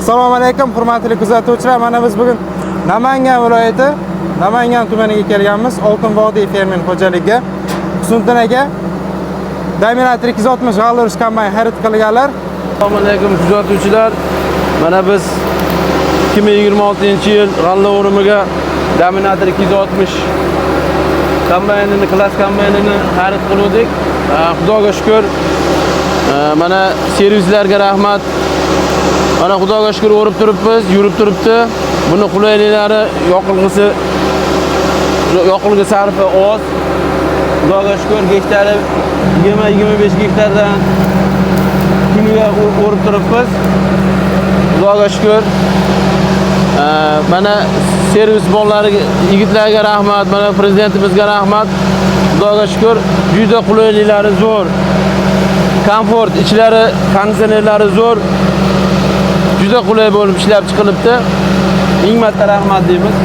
Assalomu alaykum, hurmatli kuzatuvchilar. Mana biz bugun Namangan viloyati Namangan tumaniga kelganmiz. Oltin vodiy fermer xo'jaligiga. Husniddin aka Dominator 260 g'allurish kombayn xarid qilganlar. Assalomu alaykum kuzatuvchilar. Mana biz 2026-yil g'alla o'rimiga Dominator 260 kombaynini, klass kombaynini xarid qildik. Xudoga shukr. Mana servislarga rahmat. Mana Xudoga shukr o'rib turibmiz, yurib turibdi. Buni qulayliklari yoqilg'i sarfi oz. Xudoga shukr gektari 20-25 gektardan kuniga o'rib turibmiz. Xudoga shukr. Mana servis bolalarga, yigitlarga rahmat, mana prezidentimizga rahmat. Xudoga shukr, juda qulayliklari zo'r. Komfort, ichlari, konditsionerlari zo'r. Juda qulay bo'lib ishlab chiqilibdi. Ming marta rahmat deymiz.